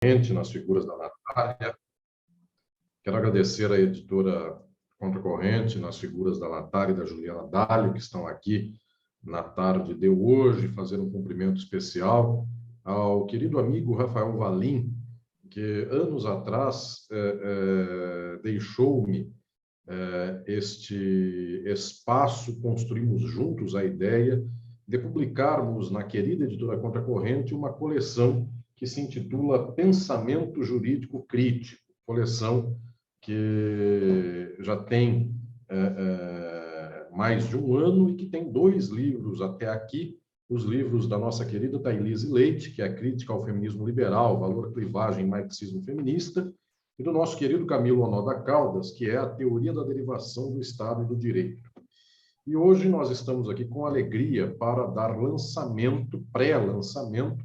nas figuras da Natália. Quero agradecer à editora Contracorrente, nas figuras da Natália e da Juliana Dálio, que estão aqui na tarde de hoje, fazer um cumprimento especial ao querido amigo Rafael Valim, que anos atrás deixou-me este espaço, construímos juntos a ideia de publicarmos na querida editora Contracorrente uma coleção que se intitula Pensamento Jurídico Crítico, coleção que já tem mais de um ano e que tem 2 livros até aqui, os livros da nossa querida Thailise Leite, que é a Crítica ao Feminismo Liberal, Valor, Clivagem e Marxismo Feminista, e do nosso querido Camilo Onoda Caldas, que é a Teoria da Derivação do Estado e do Direito. E hoje nós estamos aqui com alegria para dar lançamento, pré-lançamento,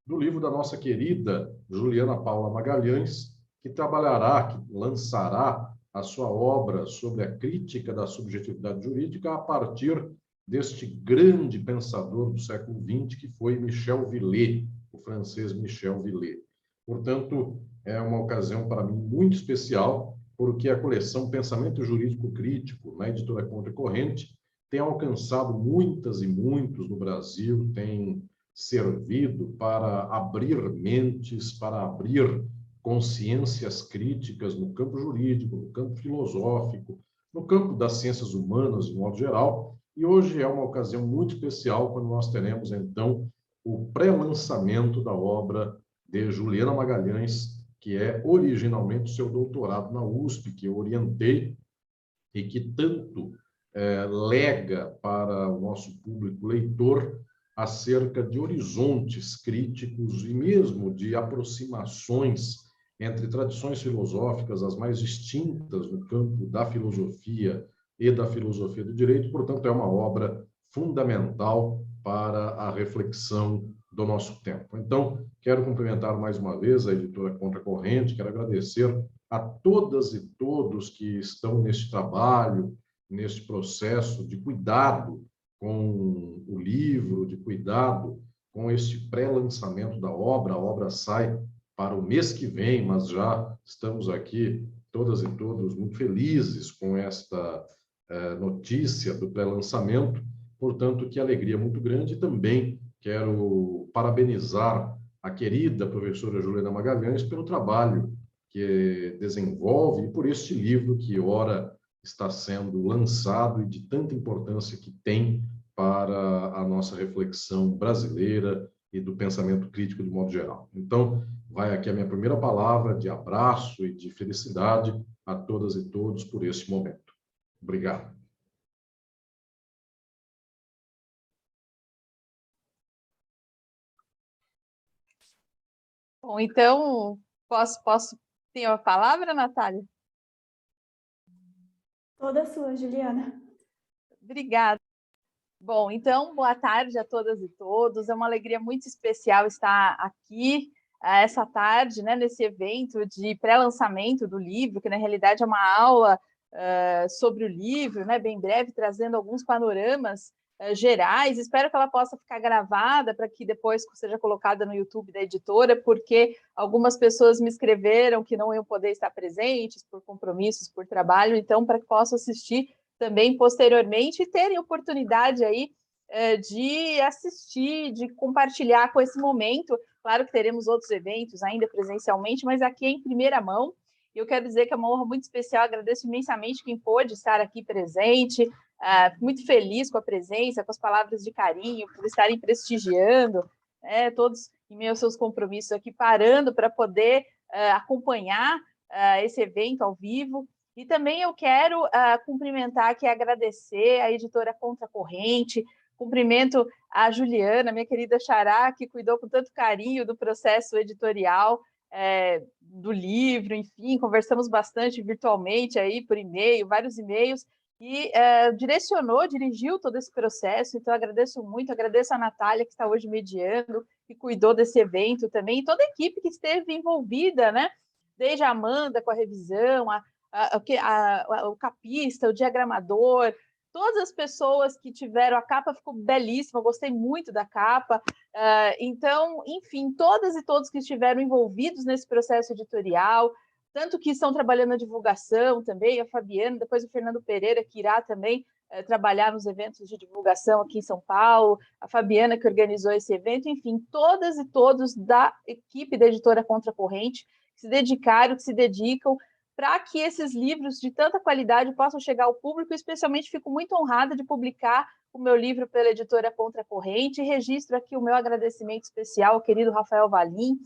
do livro da nossa querida Juliana Paula Magalhães, que trabalhará, que lançará a sua obra sobre a crítica da subjetividade jurídica a partir deste grande pensador do século XX, que foi Michel Villet, o francês Michel Villet. Portanto, é uma ocasião para mim muito especial, porque a coleção Pensamento Jurídico Crítico, na editora Contracorrente, tem alcançado muitas e muitos no Brasil, tem servido para abrir mentes, para abrir consciências críticas no campo jurídico, no campo filosófico, no campo das ciências humanas, de modo geral. E hoje é uma ocasião muito especial quando nós teremos, então, o pré-lançamento da obra de Juliana Magalhães, que é originalmente o seu doutorado na USP, que eu orientei e que tanto lega para o nosso público leitor acerca de horizontes críticos e mesmo de aproximações entre tradições filosóficas as mais distintas no campo da filosofia e da filosofia do direito. Portanto, é uma obra fundamental para a reflexão do nosso tempo. Então, quero cumprimentar mais uma vez a editora Contracorrente, quero agradecer a todas e todos que estão neste trabalho, neste processo de cuidado com o livro, de cuidado com este pré-lançamento da obra. A obra sai para o mês que vem, mas já estamos aqui, todas e todos, muito felizes com esta notícia do pré-lançamento. Portanto, que alegria muito grande. E também quero parabenizar a querida professora Juliana Magalhães pelo trabalho que desenvolve e por este livro que, ora, está sendo lançado e de tanta importância que tem para a nossa reflexão brasileira e do pensamento crítico de modo geral. Então, vai aqui a minha primeira palavra de abraço e de felicidade a todas e todos por este momento. Obrigado. Bom, então, posso ter a palavra, Natália? Toda sua, Juliana. Obrigada. Bom, então, boa tarde a todas e todos. É uma alegria muito especial estar aqui essa tarde, né, nesse evento de pré-lançamento do livro, que na realidade é uma aula sobre o livro, né, bem breve, trazendo alguns panoramas gerais. Espero que ela possa ficar gravada para que depois seja colocada no YouTube da editora, porque algumas pessoas me escreveram que não iam poder estar presentes por compromissos, por trabalho, então, para que possam assistir também posteriormente e terem oportunidade aí de assistir, de compartilhar com esse momento. Claro que teremos outros eventos ainda presencialmente, mas aqui é em primeira mão. Eu quero dizer que é uma honra muito especial, agradeço imensamente quem pôde estar aqui presente, muito feliz com a presença, com as palavras de carinho, por estarem prestigiando, todos em meio aos seus compromissos aqui, parando para poder acompanhar esse evento ao vivo. E também eu quero cumprimentar aqui, agradecer a editora Contracorrente, cumprimento a Juliana, minha querida xará, que cuidou com tanto carinho do processo editorial do livro, enfim, conversamos bastante virtualmente aí por e-mail, vários e-mails, e dirigiu todo esse processo. Então agradeço muito, agradeço a Natália, que está hoje mediando, que cuidou desse evento também, e toda a equipe que esteve envolvida, né? Desde a Amanda com a revisão, o capista, o diagramador, todas as pessoas que tiveram, a capa ficou belíssima, gostei muito da capa, Então, enfim, todas e todos que estiveram envolvidos nesse processo editorial, tanto que estão trabalhando na divulgação também, a Fabiana, depois o Fernando Pereira, que irá também trabalhar nos eventos de divulgação aqui em São Paulo, a Fabiana que organizou esse evento, enfim, todas e todos da equipe da Editora Contracorrente, que se dedicaram, que se dedicam para que esses livros de tanta qualidade possam chegar ao público, especialmente fico muito honrada de publicar o meu livro pela Editora Contracorrente, e registro aqui o meu agradecimento especial ao querido Rafael Valim,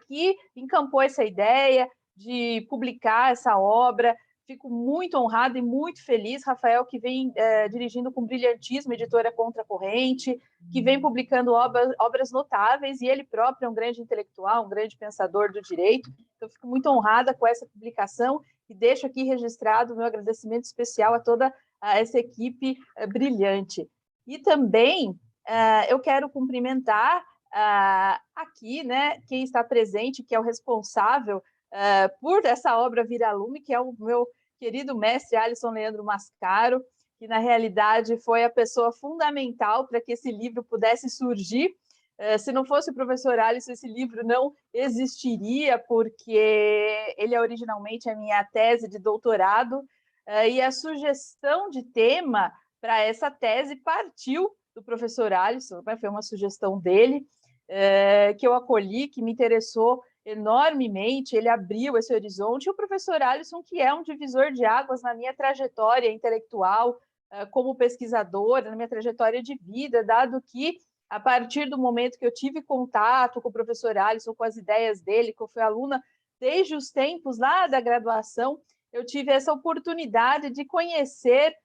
que encampou essa ideia de publicar essa obra. Fico muito honrada e muito feliz, Rafael, que vem dirigindo com brilhantismo a Editora Contracorrente, que vem publicando obras notáveis, e ele próprio é um grande intelectual, um grande pensador do direito. Então, fico muito honrada com essa publicação e deixo aqui registrado o meu agradecimento especial a toda essa equipe brilhante. E também eu quero cumprimentar aqui, né, quem está presente, que é o responsável por essa obra Vira Lume, que é o meu querido mestre Alisson Leandro Mascaro, que na realidade foi a pessoa fundamental para que esse livro pudesse surgir. Se não fosse o professor Alisson, esse livro não existiria, porque ele é originalmente a minha tese de doutorado, e a sugestão de tema para essa tese partiu do professor Alisson, né? Foi uma sugestão dele, que eu acolhi, que me interessou enormemente, ele abriu esse horizonte, e o professor Alisson, que é um divisor de águas na minha trajetória intelectual como pesquisadora, na minha trajetória de vida, dado que, a partir do momento que eu tive contato com o professor Alisson, com as ideias dele, que eu fui aluna desde os tempos lá da graduação, eu tive essa oportunidade de conhecer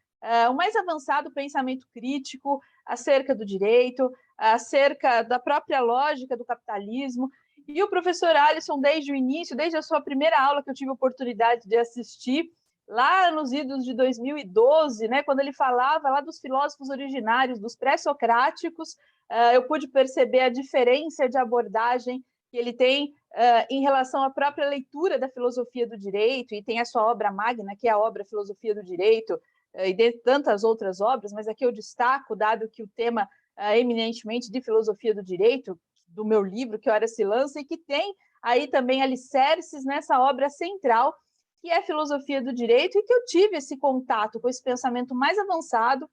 o mais avançado pensamento crítico acerca do direito, acerca da própria lógica do capitalismo. E o professor Alisson, desde o início, desde a sua primeira aula que eu tive a oportunidade de assistir, lá nos idos de 2012, né, quando ele falava lá dos filósofos originários, dos pré-socráticos, eu pude perceber a diferença de abordagem que ele tem em relação à própria leitura da filosofia do direito, e tem a sua obra magna, que é a obra Filosofia do Direito, e de tantas outras obras, mas aqui eu destaco, dado que o tema é eminentemente de filosofia do direito, do meu livro, Que Hora Se Lança, e que tem aí também alicerces nessa obra central, que é a Filosofia do Direito, e que eu tive esse contato com esse pensamento mais avançado,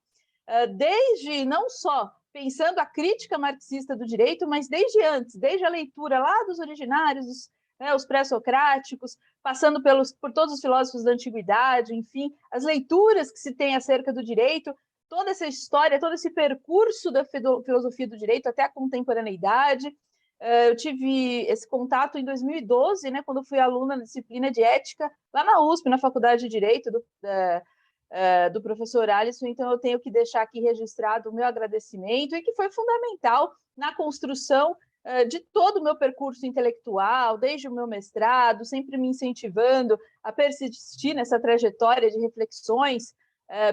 desde não só pensando a crítica marxista do direito, mas desde antes, desde a leitura lá dos originários, os pré-socráticos, passando por todos os filósofos da antiguidade, enfim, as leituras que se tem acerca do direito, toda essa história, todo esse percurso da filosofia do direito até a contemporaneidade. Eu tive esse contato em 2012, né, quando fui aluna na disciplina de ética, lá na USP, na Faculdade de Direito do professor Alisson. Então, eu tenho que deixar aqui registrado o meu agradecimento, e que foi fundamental na construção de todo o meu percurso intelectual, desde o meu mestrado, sempre me incentivando a persistir nessa trajetória de reflexões,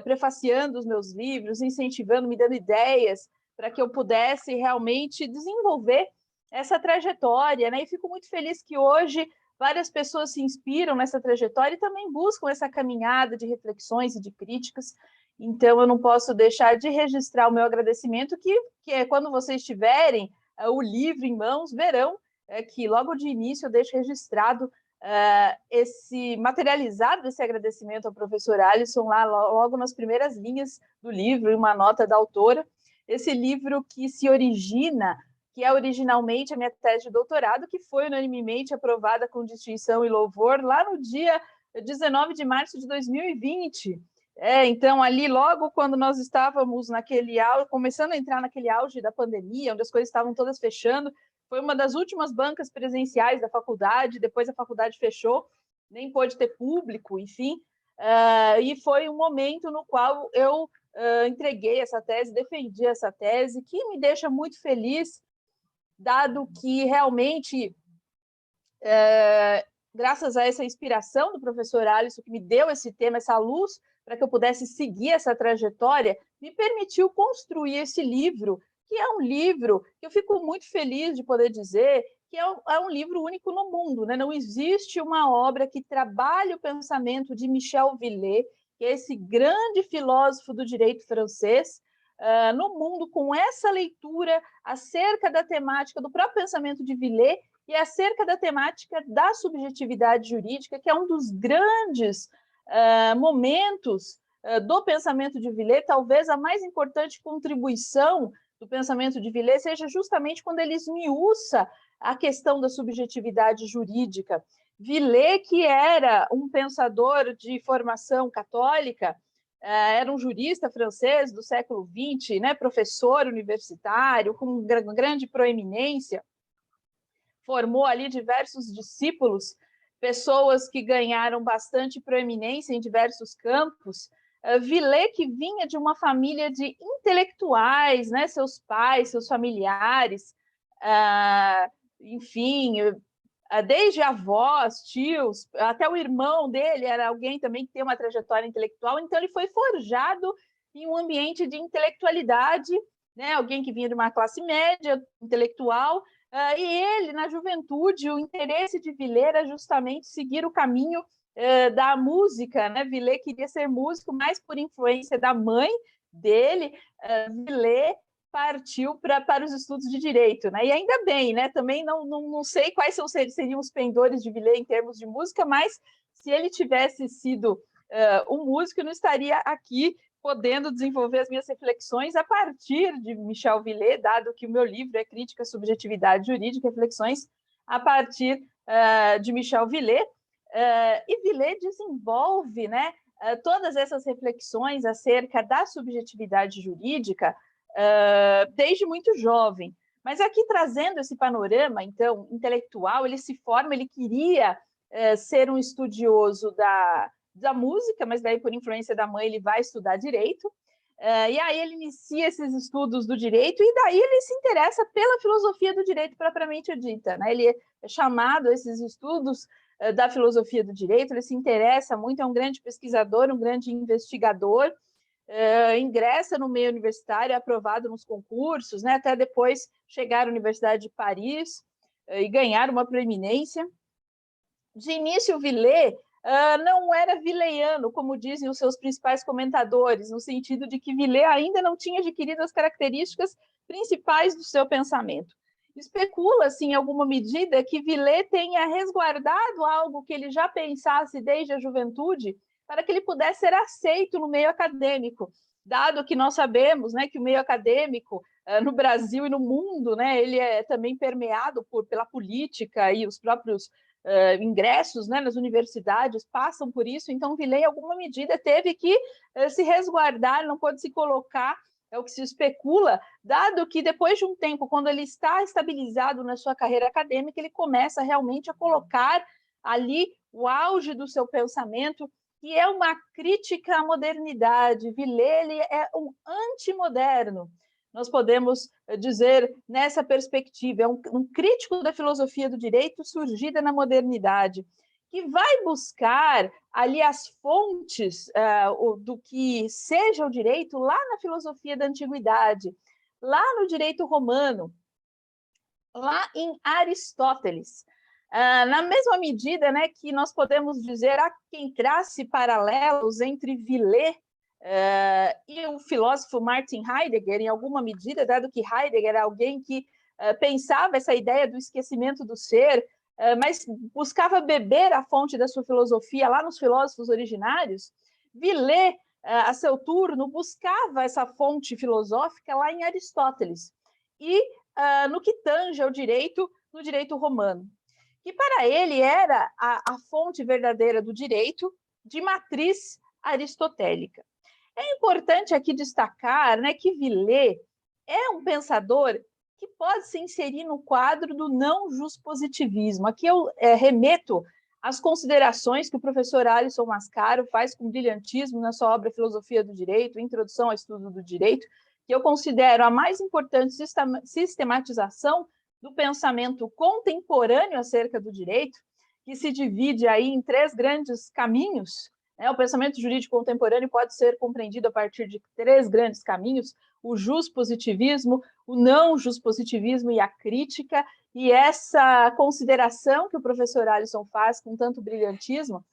prefaciando os meus livros, incentivando, me dando ideias para que eu pudesse realmente desenvolver essa trajetória, né? E fico muito feliz que hoje várias pessoas se inspiram nessa trajetória e também buscam essa caminhada de reflexões e de críticas. Então, eu não posso deixar de registrar o meu agradecimento, que é quando vocês tiverem o livro em mãos, verão que logo de início eu deixo registrado materializado esse agradecimento ao professor Alisson, lá logo nas primeiras linhas do livro, em uma nota da autora. Esse livro que se origina, que é originalmente a minha tese de doutorado, que foi unanimemente aprovada com distinção e louvor lá no dia 19 de março de 2020. Então, ali, logo quando nós estávamos começando a entrar naquele auge da pandemia, onde as coisas estavam todas fechando, foi uma das últimas bancas presenciais da faculdade, depois a faculdade fechou, nem pôde ter público, enfim, e foi um momento no qual eu entreguei essa tese, defendi essa tese, que me deixa muito feliz, dado que realmente, graças a essa inspiração do professor Alisson, que me deu esse tema, essa luz, para que eu pudesse seguir essa trajetória, me permitiu construir esse livro, que é um livro que eu fico muito feliz de poder dizer que é um livro único no mundo, né? Não existe uma obra que trabalhe o pensamento de Michel Villet, que é esse grande filósofo do direito francês, no mundo com essa leitura acerca da temática do próprio pensamento de Villers e acerca da temática da subjetividade jurídica, que é um dos grandes momentos do pensamento de Villers. Talvez a mais importante contribuição do pensamento de Villers seja justamente quando ele esmiuça a questão da subjetividade jurídica. Villers, que era um pensador de formação católica, era um jurista francês do século XX, né, professor universitário, com grande proeminência, formou ali diversos discípulos, pessoas que ganharam bastante proeminência em diversos campos. Villers, que vinha de uma família de intelectuais, né, seus pais, seus familiares, enfim, desde avós, tios, até o irmão dele era alguém também que tem uma trajetória intelectual, então ele foi forjado em um ambiente de intelectualidade, né? Alguém que vinha de uma classe média intelectual, e ele, na juventude, o interesse de Villers era justamente seguir o caminho da música, né? Villers queria ser músico, mas por influência da mãe dele, Villers partiu para os estudos de direito, né? E ainda bem, né? Também não sei quais seriam os pendores de Villers em termos de música, mas se ele tivesse sido um músico, eu não estaria aqui podendo desenvolver as minhas reflexões a partir de Michel Villers, dado que o meu livro é Crítica à Subjetividade Jurídica, reflexões a partir de Michel Villers. E Villers desenvolve, né, todas essas reflexões acerca da subjetividade jurídica desde muito jovem. Mas aqui, trazendo esse panorama, então, intelectual, ele se forma, ele queria ser um estudioso da música, mas daí, por influência da mãe, ele vai estudar direito, e aí ele inicia esses estudos do direito, e daí ele se interessa pela filosofia do direito propriamente dita, né? Ele é chamado a esses estudos da filosofia do direito, ele se interessa muito, é um grande pesquisador, um grande investigador, ingressa no meio universitário, é aprovado nos concursos, né, até depois chegar à Universidade de Paris e ganhar uma proeminência. De início, Villers não era villeriano, como dizem os seus principais comentadores, no sentido de que Villers ainda não tinha adquirido as características principais do seu pensamento. Especula-se, em alguma medida, que Villers tenha resguardado algo que ele já pensasse desde a juventude, para que ele pudesse ser aceito no meio acadêmico, dado que nós sabemos, né, que o meio acadêmico no Brasil e no mundo, né, ele é também permeado pela política, e os próprios ingressos, né, nas universidades passam por isso. Então Villers, em alguma medida, teve que se resguardar, não pôde se colocar, é o que se especula, dado que depois de um tempo, quando ele está estabilizado na sua carreira acadêmica, ele começa realmente a colocar ali o auge do seu pensamento, que é uma crítica à modernidade. Villers, ele é um antimoderno, nós podemos dizer nessa perspectiva, é um crítico da filosofia do direito surgida na modernidade, que vai buscar ali as fontes do que seja o direito lá na filosofia da antiguidade, lá no direito romano, lá em Aristóteles. Na mesma medida, né, que nós podemos dizer, há quem trace paralelos entre Villers e o filósofo Martin Heidegger, em alguma medida, dado que Heidegger era alguém que pensava essa ideia do esquecimento do ser, mas buscava beber a fonte da sua filosofia lá nos filósofos originários. Villers, a seu turno, buscava essa fonte filosófica lá em Aristóteles, e no que tange ao direito, no direito romano, que para ele era a fonte verdadeira do direito, de matriz aristotélica. É importante aqui destacar, né, que Villers é um pensador que pode se inserir no quadro do não-juspositivismo. Aqui eu remeto às considerações que o professor Alisson Mascaro faz com brilhantismo na sua obra Filosofia do Direito, Introdução ao Estudo do Direito, que eu considero a mais importante sistematização do pensamento contemporâneo acerca do direito, que se divide aí em 3 grandes caminhos. O pensamento jurídico contemporâneo pode ser compreendido a partir de 3 grandes caminhos: o juspositivismo, o não-juspositivismo e a crítica. E essa consideração que o professor Alisson faz com tanto brilhantismo,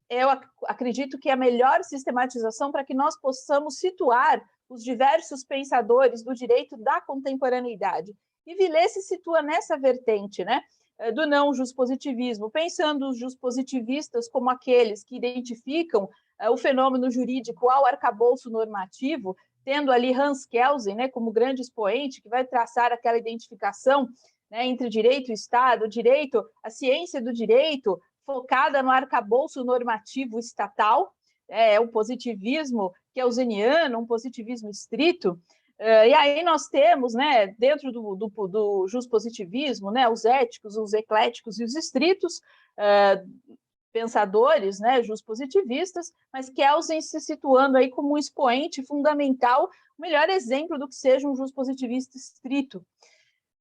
eu acredito que é a melhor sistematização para que nós possamos situar os diversos pensadores do direito da contemporaneidade. E Villers se situa nessa vertente, né, do não juspositivismo, pensando os juspositivistas como aqueles que identificam o fenômeno jurídico ao arcabouço normativo, tendo ali Hans Kelsen, né, como grande expoente, que vai traçar aquela identificação, né, entre direito e Estado, direito, a ciência do direito, focada no arcabouço normativo estatal, o positivismo kelseniano, um positivismo estrito. E aí nós temos, né, dentro do juspositivismo, né, os éticos, os ecléticos e os estritos, pensadores, né, juspositivistas, mas Kelsen se situando aí como um expoente fundamental, o melhor exemplo do que seja um juspositivista estrito.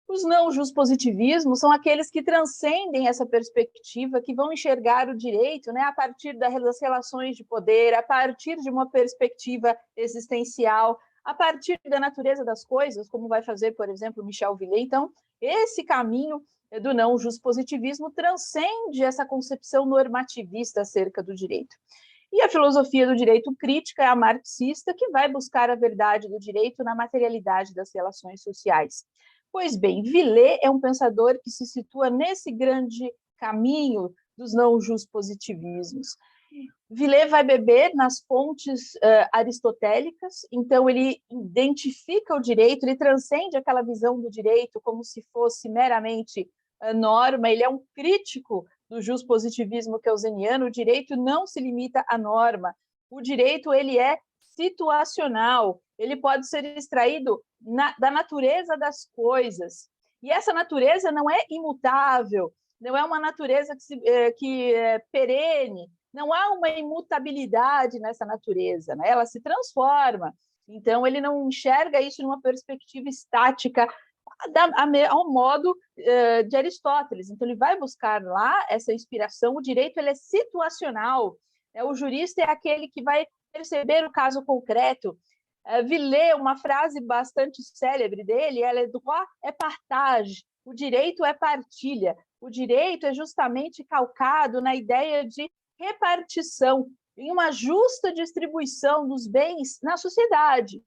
Os não juspositivismos são aqueles que transcendem essa perspectiva, que vão enxergar o direito, né, a partir das relações de poder, a partir de uma perspectiva existencial, a partir da natureza das coisas, como vai fazer, por exemplo, Michel Villers. Então, esse caminho do não juspositivismo transcende essa concepção normativista acerca do direito. E a filosofia do direito crítica é a marxista, que vai buscar a verdade do direito na materialidade das relações sociais. Pois bem, Villers é um pensador que se situa nesse grande caminho dos não juspositivismos. Villers vai beber nas fontes aristotélicas, então ele identifica o direito, ele transcende aquela visão do direito como se fosse meramente norma, ele é um crítico do juspositivismo kelseniano. O direito não se limita à norma, o direito ele é situacional, ele pode ser extraído da natureza das coisas, e essa natureza não é imutável, não é uma natureza que é perene, não há uma imutabilidade nessa natureza, né? Ela se transforma, então ele não enxerga isso numa perspectiva estática, ao modo de Aristóteles. Então ele vai buscar lá essa inspiração. O direito ele é situacional, o jurista é aquele que vai perceber o caso concreto. Villers, uma frase bastante célebre dele, ela é droit é partage, o direito é partilha, o direito é justamente calcado na ideia de repartição, em uma justa distribuição dos bens na sociedade.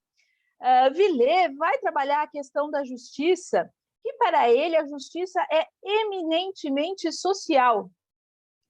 Villers vai trabalhar a questão da justiça, que para ele a justiça é eminentemente social.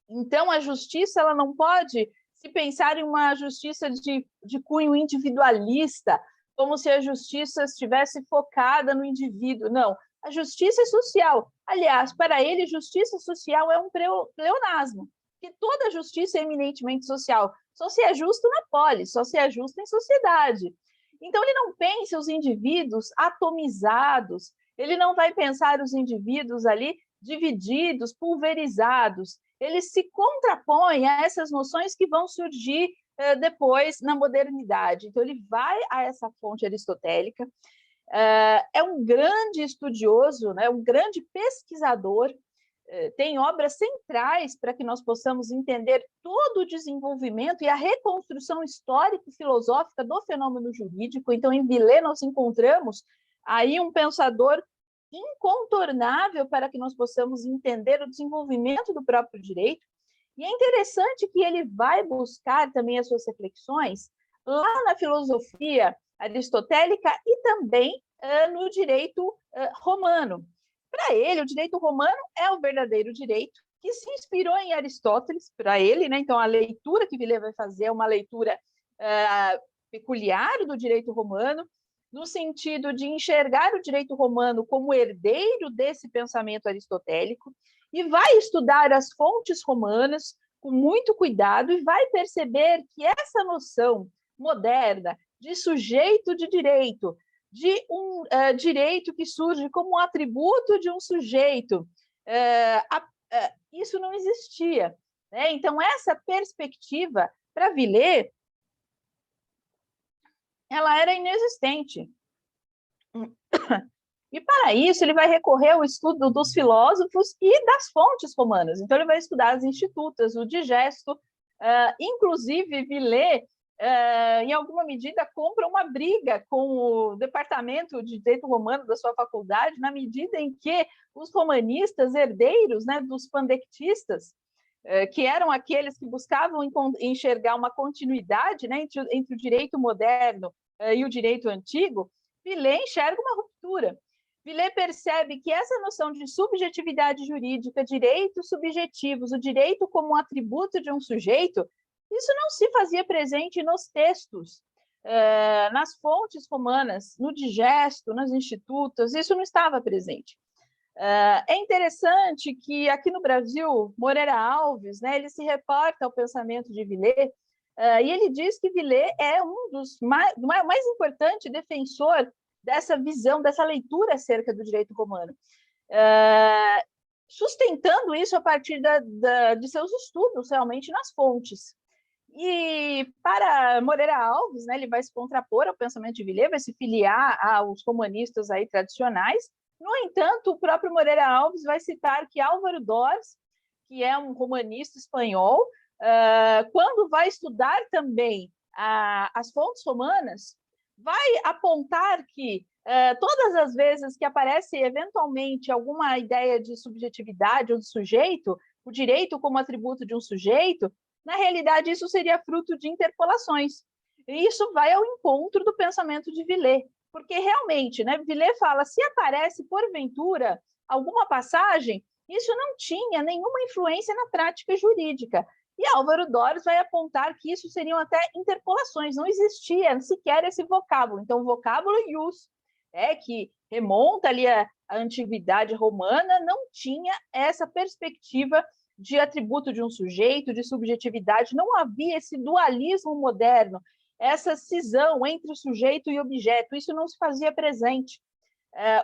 Então a justiça ela não pode se pensar em uma justiça de cunho individualista, como se a justiça estivesse focada no indivíduo. Não, a justiça é social. Aliás, para ele, justiça social é um pleonasmo, que toda justiça é eminentemente social. Só se é justo na polis, só se é justo em sociedade. Então, ele não pensa os indivíduos atomizados, ele não vai pensar os indivíduos ali divididos, pulverizados. Ele se contrapõe a essas noções que vão surgir depois na modernidade. Então, ele vai a essa fonte aristotélica, é um grande estudioso, né, um grande pesquisador, tem obras centrais para que nós possamos entender todo o desenvolvimento e a reconstrução histórico-filosófica do fenômeno jurídico. Então, em Villers, nós encontramos aí um pensador incontornável para que nós possamos entender o desenvolvimento do próprio direito. E é interessante que ele vai buscar também as suas reflexões lá na filosofia aristotélica e também no direito romano. Para ele, o direito romano é o verdadeiro direito, que se inspirou em Aristóteles, para ele, né? Então, a leitura que Villers vai fazer é uma leitura peculiar do direito romano, no sentido de enxergar o direito romano como herdeiro desse pensamento aristotélico, e vai estudar as fontes romanas com muito cuidado e vai perceber que essa noção moderna de sujeito de direito, de um direito que surge como um atributo de um sujeito, isso não existia, né? Então, essa perspectiva, para Villers, ela era inexistente. E, para isso, ele vai recorrer ao estudo dos filósofos e das fontes romanas. Então, ele vai estudar as institutas, o digesto. Inclusive, Villers, em alguma medida, compra uma briga com o departamento de direito romano da sua faculdade, na medida em que os romanistas, herdeiros, né, dos pandectistas, que eram aqueles que buscavam enxergar uma continuidade, né, entre o direito moderno e o direito antigo, Villers enxerga uma ruptura. Villers percebe que essa noção de subjetividade jurídica, direitos subjetivos, o direito como um atributo de um sujeito, isso não se fazia presente nos textos, nas fontes romanas, no digesto, nas institutas, isso não estava presente. É interessante que aqui no Brasil, Moreira Alves, né, ele se reporta ao pensamento de Villers, e ele diz que Villers é um dos mais importante defensor dessa visão, dessa leitura acerca do direito romano, sustentando isso a partir de seus estudos, realmente, nas fontes. E para Moreira Alves, né, ele vai se contrapor ao pensamento de Villers, vai se filiar aos romanistas aí tradicionais. No entanto, o próprio Moreira Alves vai citar que Álvaro Dors, que é um romanista espanhol, quando vai estudar também as fontes romanas, vai apontar que todas as vezes que aparece eventualmente alguma ideia de subjetividade ou de sujeito, o direito como atributo de um sujeito, na realidade isso seria fruto de interpolações. E isso vai ao encontro do pensamento de Villers, porque realmente, né, Villers fala, se aparece porventura alguma passagem, isso não tinha nenhuma influência na prática jurídica. E Álvaro Dors vai apontar que isso seriam até interpolações, não existia sequer esse vocábulo. Então, o vocábulo ius, que remonta ali à antiguidade romana, não tinha essa perspectiva de atributo de um sujeito, de subjetividade, não havia esse dualismo moderno, essa cisão entre o sujeito e o objeto, isso não se fazia presente.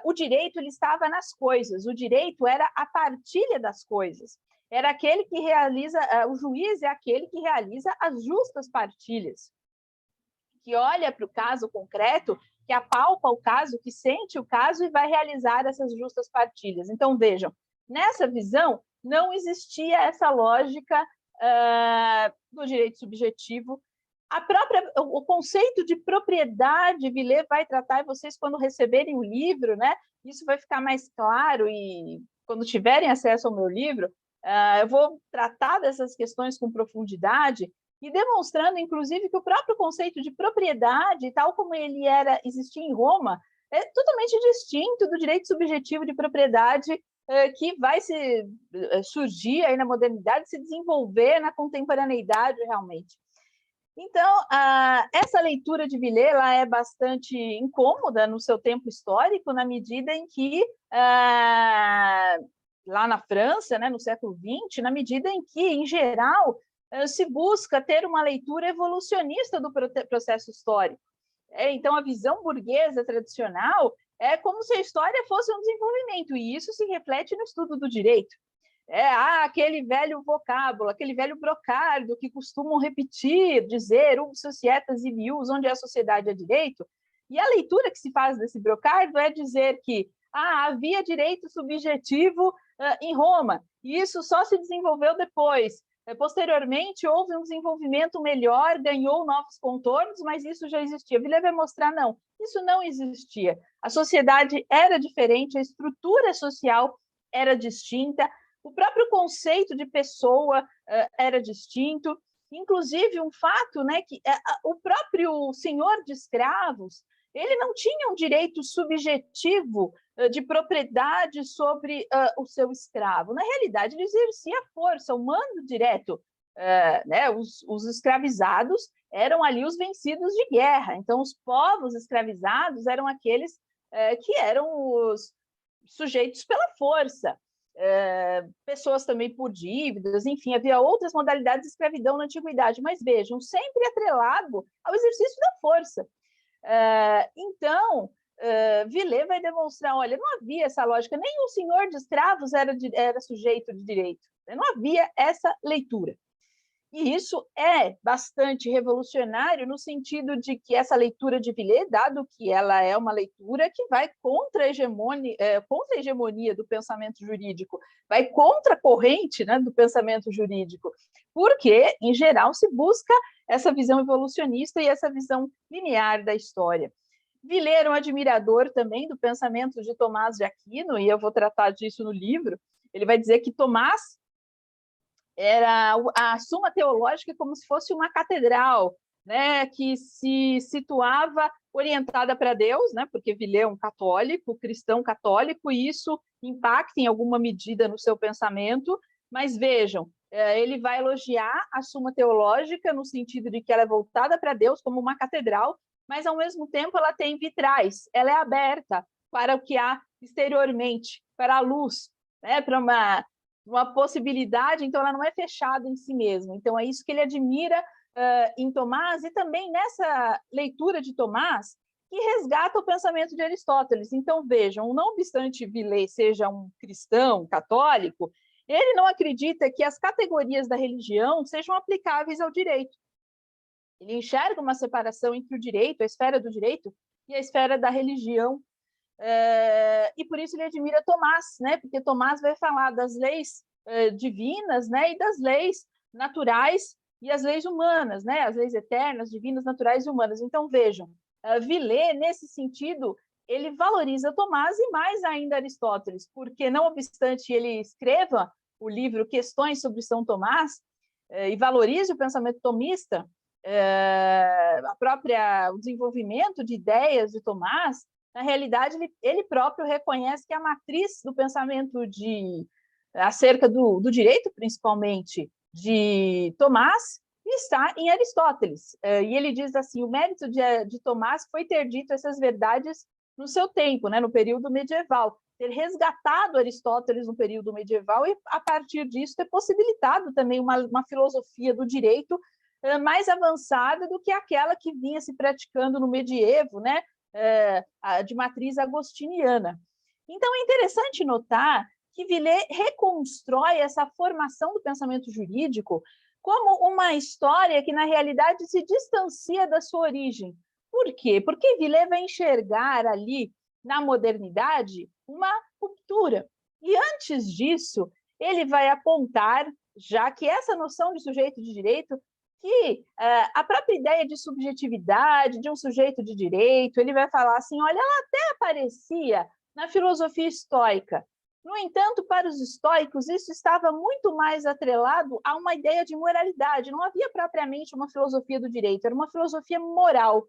O direito ele estava nas coisas, o direito era a partilha das coisas. Era aquele que realiza, o juiz é aquele que realiza as justas partilhas, que olha para o caso concreto, que apalpa o caso, que sente o caso e vai realizar essas justas partilhas. Então, vejam, nessa visão, não existia essa lógica do direito subjetivo. O conceito de propriedade, Villers vai tratar, e vocês, quando receberem o livro, né, isso vai ficar mais claro, e quando tiverem acesso ao meu livro, eu vou tratar dessas questões com profundidade e demonstrando, inclusive, que o próprio conceito de propriedade, tal como ele existia em Roma, é totalmente distinto do direito subjetivo de propriedade que vai surgir aí na modernidade, se desenvolver na contemporaneidade, realmente. Então, essa leitura de Villers ela é bastante incômoda no seu tempo histórico, na medida em que lá na França, né, no século XX, na medida em que, em geral, se busca ter uma leitura evolucionista do processo histórico. Então, a visão burguesa tradicional é como se a história fosse um desenvolvimento, e isso se reflete no estudo do direito. Aquele velho vocábulo, aquele velho brocardo que costumam repetir, dizer societas e vius, onde a sociedade é direito, e a leitura que se faz desse brocardo é dizer que havia direito subjetivo em Roma, e isso só se desenvolveu depois. Posteriormente, houve um desenvolvimento melhor, ganhou novos contornos, mas isso já existia. Villers vai mostrar, não, isso não existia. A sociedade era diferente, a estrutura social era distinta, o próprio conceito de pessoa era distinto. Inclusive, um fato, né, que o próprio senhor de escravos, ele não tinha um direito subjetivo de propriedade sobre o seu escravo. Na realidade, ele exercia a força, o mando direto. Né? Os escravizados eram ali os vencidos de guerra. Então, os povos escravizados eram aqueles que eram os sujeitos pela força. Pessoas também por dívidas, enfim, havia outras modalidades de escravidão na antiguidade, mas vejam, sempre atrelado ao exercício da força. Então, Villers vai demonstrar, olha, não havia essa lógica, nem o senhor de escravos era sujeito de direito, não havia essa leitura. E isso é bastante revolucionário no sentido de que essa leitura de Villers, dado que ela é uma leitura que vai contra a hegemonia do pensamento jurídico, vai contra a corrente, né, do pensamento jurídico, porque, em geral, se busca essa visão evolucionista e essa visão linear da história. Villers era um admirador também do pensamento de Tomás de Aquino, e eu vou tratar disso no livro. Ele vai dizer que Tomás era a Suma Teológica como se fosse uma catedral, né, que se situava orientada para Deus, né? Porque Villers é um católico, cristão católico, e isso impacta em alguma medida no seu pensamento, mas vejam, ele vai elogiar a Suma Teológica no sentido de que ela é voltada para Deus como uma catedral, mas ao mesmo tempo ela tem vitrais, ela é aberta para o que há exteriormente, para a luz, né? Para uma possibilidade, então ela não é fechada em si mesma. Então é isso que ele admira em Tomás, e também nessa leitura de Tomás, que resgata o pensamento de Aristóteles. Então, vejam, não obstante Villers seja um cristão católico, ele não acredita que as categorias da religião sejam aplicáveis ao direito. Ele enxerga uma separação entre o direito, a esfera do direito, e a esfera da religião. E por isso ele admira Tomás, né? Porque Tomás vai falar das leis divinas, né? E das leis naturais e as leis humanas, né? As leis eternas, divinas, naturais e humanas. Então, vejam, Villers, nesse sentido, ele valoriza Tomás e mais ainda Aristóteles, porque, não obstante ele escreva o livro Questões sobre São Tomás e valorize o pensamento tomista, o desenvolvimento de ideias de Tomás, na realidade, ele próprio reconhece que a matriz do pensamento acerca do direito, principalmente, de Tomás, está em Aristóteles. E ele diz assim, o mérito de Tomás foi ter dito essas verdades no seu tempo, né, no período medieval, ter resgatado Aristóteles no período medieval e, a partir disso, ter possibilitado também uma filosofia do direito mais avançada do que aquela que vinha se praticando no medievo, né, de matriz agostiniana. Então, é interessante notar que Villers reconstrói essa formação do pensamento jurídico como uma história que, na realidade, se distancia da sua origem. Por quê? Porque Villers vai enxergar ali, na modernidade, uma ruptura. E, antes disso, ele vai apontar, já que essa noção de sujeito de direito, que a própria ideia de subjetividade, de um sujeito de direito, ele vai falar assim, olha, ela até aparecia na filosofia estoica. No entanto, para os estoicos, isso estava muito mais atrelado a uma ideia de moralidade. Não havia propriamente uma filosofia do direito, era uma filosofia moral,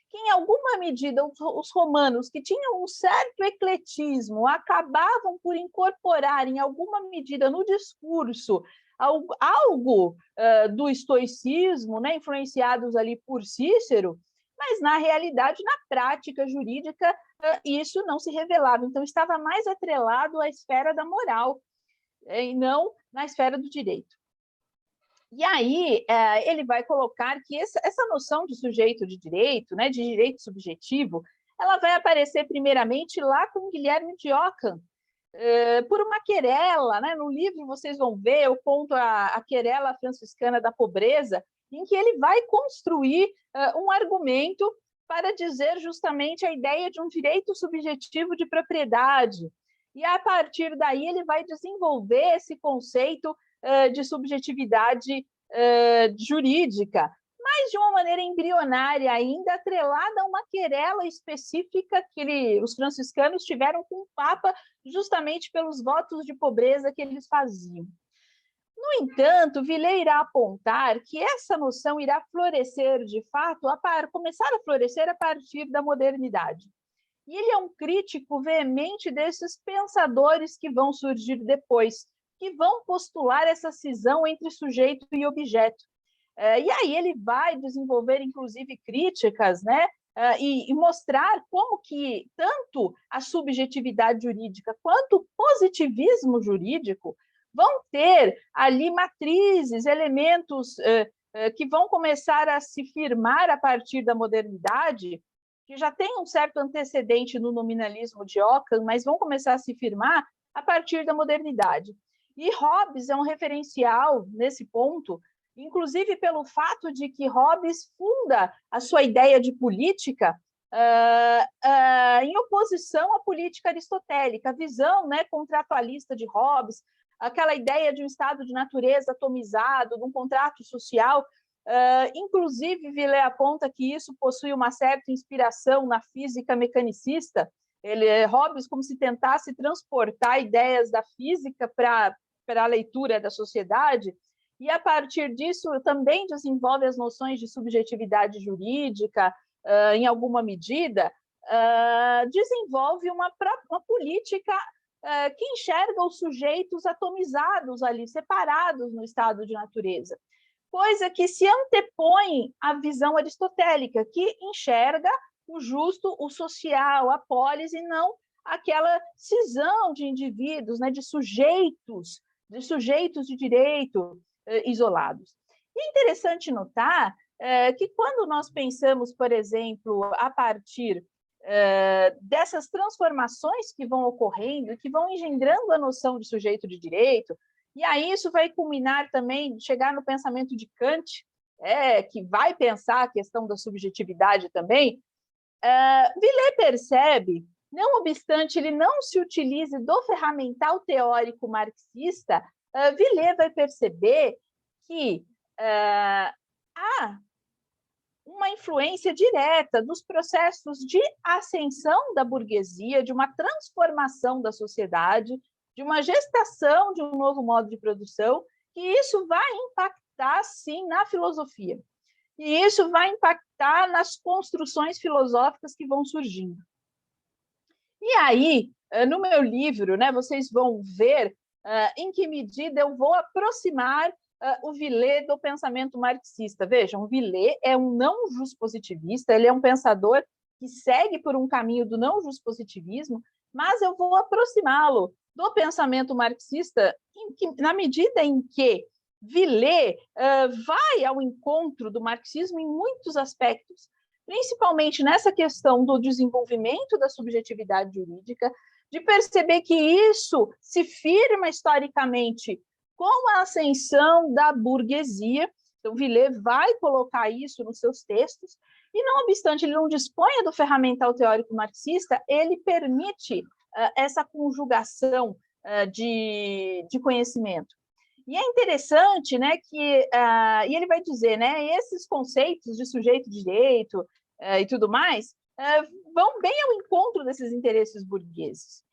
que, em alguma medida, os romanos, que tinham um certo ecletismo, acabavam por incorporar, em alguma medida, no discurso, algo do estoicismo, né, influenciados ali por Cícero, mas, na realidade, na prática jurídica, isso não se revelava. Então, estava mais atrelado à esfera da moral, e não na esfera do direito. E aí, ele vai colocar que essa noção de sujeito de direito, né, de direito subjetivo, ela vai aparecer primeiramente lá com Guilherme de Ockham, por uma querela, né? No livro vocês vão ver, eu conto a querela franciscana da pobreza, em que ele vai construir um argumento para dizer justamente a ideia de um direito subjetivo de propriedade. E, a partir daí, ele vai desenvolver esse conceito de subjetividade jurídica, mas de uma maneira embrionária ainda, atrelada a uma querela específica que os franciscanos tiveram com o Papa, justamente pelos votos de pobreza que eles faziam. No entanto, Villers irá apontar que essa noção irá florescer, de fato, começar a florescer a partir da modernidade. E ele é um crítico veemente desses pensadores que vão surgir depois, que vão postular essa cisão entre sujeito e objeto. E aí ele vai desenvolver, inclusive, críticas, né, e mostrar como que tanto a subjetividade jurídica quanto o positivismo jurídico vão ter ali matrizes, elementos que vão começar a se firmar a partir da modernidade, que já tem um certo antecedente no nominalismo de Ockham, mas vão começar a se firmar a partir da modernidade. E Hobbes é um referencial nesse ponto, inclusive pelo fato de que Hobbes funda a sua ideia de política em oposição à política aristotélica, a visão, né, contratualista de Hobbes, aquela ideia de um estado de natureza atomizado, de um contrato social. Inclusive, Villers aponta que isso possui uma certa inspiração na física mecanicista. Hobbes como se tentasse transportar ideias da física para a leitura da sociedade, e, a partir disso, também desenvolve as noções de subjetividade jurídica, em alguma medida, desenvolve uma política que enxerga os sujeitos atomizados ali, separados no estado de natureza, coisa que se antepõe à visão aristotélica, que enxerga o justo, o social, a polis, e não aquela cisão de indivíduos, né, de sujeitos de direito isolados. E é interessante notar que quando nós pensamos, por exemplo, a partir dessas transformações que vão ocorrendo, que vão engendrando a noção de sujeito de direito, e aí isso vai culminar também, chegar no pensamento de Kant, que vai pensar a questão da subjetividade também, Villers percebe, não obstante ele não se utilize do ferramental teórico marxista, Villers vai perceber que há uma influência direta dos processos de ascensão da burguesia, de uma transformação da sociedade, de uma gestação de um novo modo de produção, e isso vai impactar, sim, na filosofia. E isso vai impactar nas construções filosóficas que vão surgindo. E aí, no meu livro, né, vocês vão ver em que medida eu vou aproximar o Villers do pensamento marxista. Vejam, o Villers é um não justpositivista, ele é um pensador que segue por um caminho do não justpositivismo, mas eu vou aproximá-lo do pensamento marxista na medida em que Villers vai ao encontro do marxismo em muitos aspectos, principalmente nessa questão do desenvolvimento da subjetividade jurídica, de perceber que isso se firma historicamente com a ascensão da burguesia. Então, Villers vai colocar isso nos seus textos, e, não obstante ele não disponha do ferramental teórico marxista, ele permite essa conjugação de conhecimento. E é interessante, né, que e ele vai dizer, né, esses conceitos de sujeito de direito e tudo mais vão bem ao encontro desses interesses burgueses.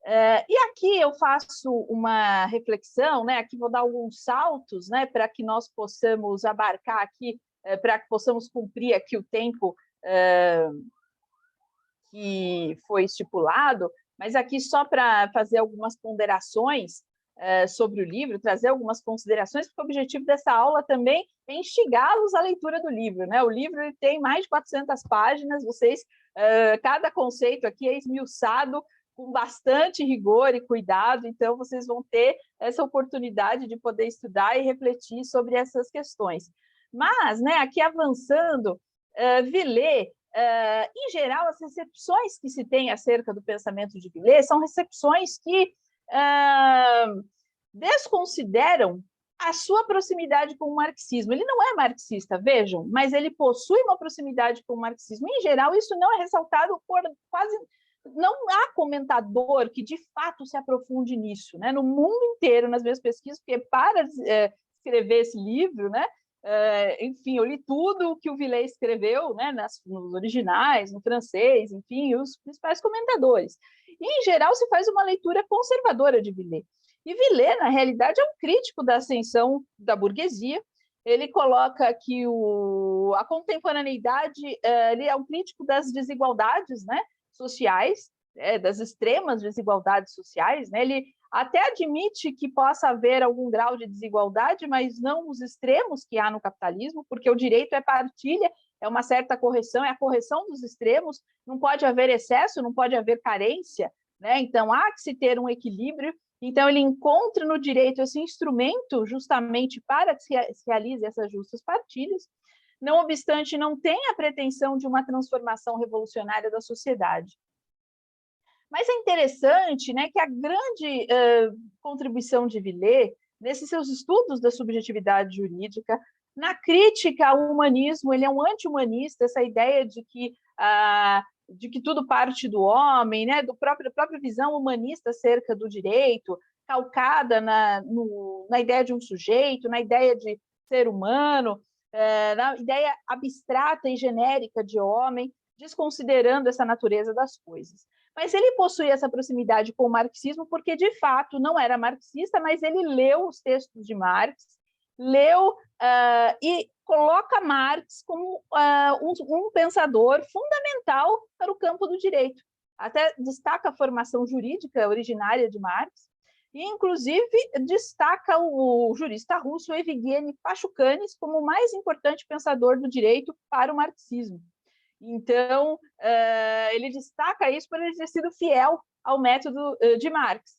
E aqui eu faço uma reflexão, né, aqui vou dar alguns saltos, né, para que nós possamos abarcar aqui, para que possamos cumprir aqui o tempo que foi estipulado, mas aqui só para fazer algumas ponderações sobre o livro, trazer algumas considerações, porque o objetivo dessa aula também é instigá-los à leitura do livro, né? O livro ele tem mais de 400 páginas, cada conceito aqui é esmiuçado com bastante rigor e cuidado, então vocês vão ter essa oportunidade de poder estudar e refletir sobre essas questões. Mas, né, aqui avançando, Villers, em geral, as recepções que se tem acerca do pensamento de Villers são recepções que desconsideram a sua proximidade com o marxismo. Ele não é marxista, vejam, mas ele possui uma proximidade com o marxismo. Em geral, isso não é ressaltado por quase... Não há comentador que, de fato, se aprofunde nisso, né? No mundo inteiro, nas minhas pesquisas, porque para escrever esse livro, né? Enfim, eu li tudo o que o Villers escreveu, né? Nos originais, no francês, enfim, os principais comentadores. E, em geral, se faz uma leitura conservadora de Villers. E Villers, na realidade, é um crítico da ascensão da burguesia. Ele coloca que a contemporaneidade, ele é um crítico das desigualdades, né, sociais, das extremas desigualdades sociais, né? Ele até admite que possa haver algum grau de desigualdade, mas não os extremos que há no capitalismo, porque o direito é partilha, é uma certa correção, é a correção dos extremos, não pode haver excesso, não pode haver carência, né? Então há que se ter um equilíbrio. Então ele encontra no direito esse instrumento justamente para que se realize essas justas partilhas. Não obstante, não tem a pretensão de uma transformação revolucionária da sociedade. Mas é interessante, né, que a grande contribuição de Villers, nesses seus estudos da subjetividade jurídica, na crítica ao humanismo, ele é um anti-humanista, essa ideia de que tudo parte do homem, né, da própria visão humanista acerca do direito, calcada na ideia de um sujeito, na ideia de ser humano, na ideia abstrata e genérica de homem, desconsiderando essa natureza das coisas. Mas ele possui essa proximidade com o marxismo porque, de fato, não era marxista, mas ele leu os textos de Marx, leu e coloca Marx como um pensador fundamental para o campo do direito. Até destaca a formação jurídica originária de Marx, e, inclusive, destaca o jurista russo Evgeny Pashukanis como o mais importante pensador do direito para o marxismo. Então, ele destaca isso por ele ter sido fiel ao método de Marx.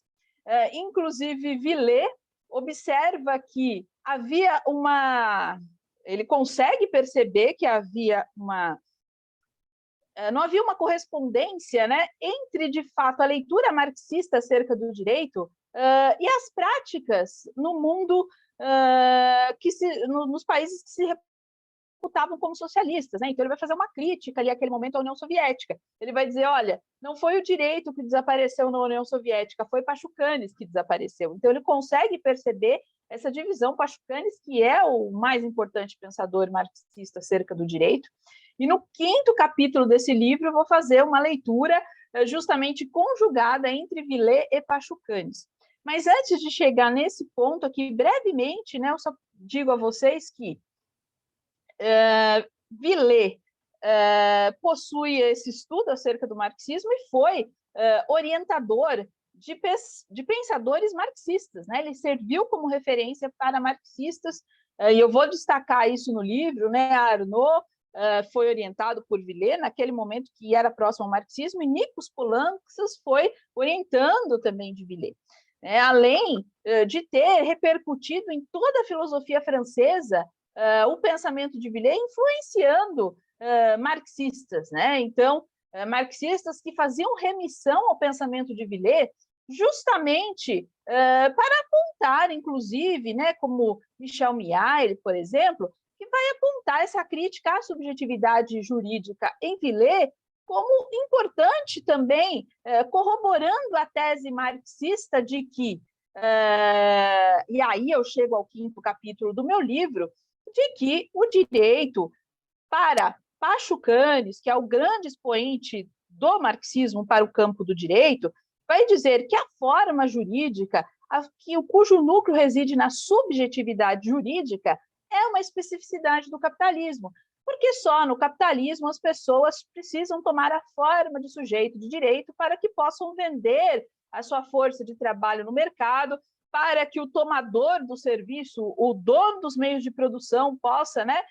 Inclusive, Villers observa que havia uma... Ele consegue perceber que não havia uma correspondência, né, entre, de fato, a leitura marxista acerca do direito e as práticas no mundo, nos países que se reputavam como socialistas, né? Então ele vai fazer uma crítica ali àquele momento à União Soviética. Ele vai dizer, olha, não foi o direito que desapareceu na União Soviética, foi Pashukanis que desapareceu. Então ele consegue perceber essa divisão. Pashukanis, que é o mais importante pensador marxista acerca do direito. E no 5º capítulo desse livro eu vou fazer uma leitura justamente conjugada entre Villers e Pashukanis. Mas antes de chegar nesse ponto aqui, brevemente, né, eu só digo a vocês que Villers possui esse estudo acerca do marxismo e foi orientador de pensadores marxistas, né? Ele serviu como referência para marxistas, e eu vou destacar isso no livro, né? Arnaud foi orientado por Villers, naquele momento que era próximo ao marxismo, e Nikos Poulantzas foi orientando também de Villers. Além de ter repercutido em toda a filosofia francesa o pensamento de Villers, influenciando marxistas, né? Então, marxistas que faziam remissão ao pensamento de Villers, justamente para apontar, inclusive, né, como Michel Miaille, por exemplo, que vai apontar essa crítica à subjetividade jurídica em Villers como importante também, corroborando a tese marxista de que, e aí eu chego ao 5º capítulo do meu livro, de que o direito, para Pashukanis, que é o grande expoente do marxismo para o campo do direito, vai dizer que a forma jurídica, cujo núcleo reside na subjetividade jurídica, é uma especificidade do capitalismo, porque só no capitalismo as pessoas precisam tomar a forma de sujeito de direito para que possam vender a sua força de trabalho no mercado, para que o tomador do serviço, o dono dos meios de produção possa, né,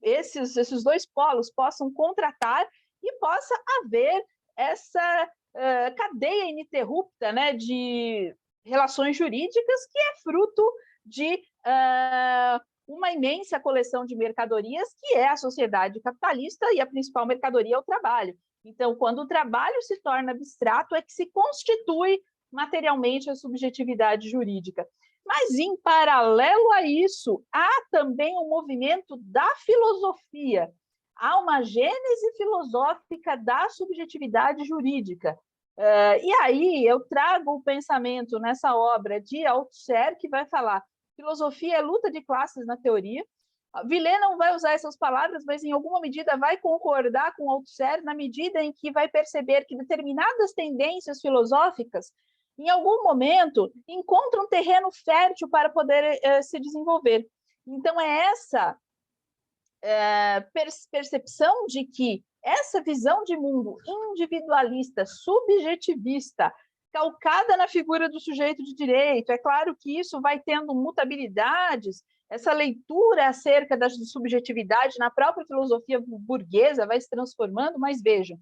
esses dois polos possam contratar e possa haver essa cadeia ininterrupta, né, de relações jurídicas que é fruto de uma imensa coleção de mercadorias, que é a sociedade capitalista, e a principal mercadoria é o trabalho. Então, quando o trabalho se torna abstrato, é que se constitui materialmente a subjetividade jurídica. Mas, em paralelo a isso, há também um movimento da filosofia. Há uma gênese filosófica da subjetividade jurídica. E aí eu trago o pensamento nessa obra de Althusser, que vai falar: filosofia é luta de classes na teoria. Villers não vai usar essas palavras, mas em alguma medida vai concordar com Althusser na medida em que vai perceber que determinadas tendências filosóficas, em algum momento, encontram terreno fértil para poder se desenvolver. Então, é essa percepção de que essa visão de mundo individualista, subjetivista, calcada na figura do sujeito de direito, é claro que isso vai tendo mutabilidades, essa leitura acerca da subjetividade na própria filosofia burguesa vai se transformando, mas vejam,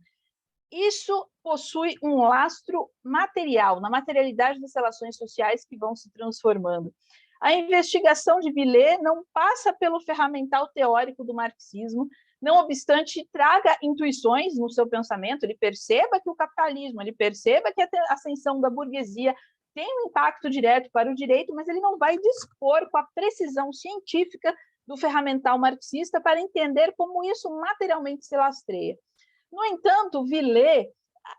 isso possui um lastro material, na materialidade das relações sociais que vão se transformando. A investigação de Villers não passa pelo ferramental teórico do marxismo, não obstante traga intuições no seu pensamento, ele perceba que o capitalismo, ele perceba que a ascensão da burguesia tem um impacto direto para o direito, mas ele não vai dispor com a precisão científica do ferramental marxista para entender como isso materialmente se lastreia. No entanto, Villers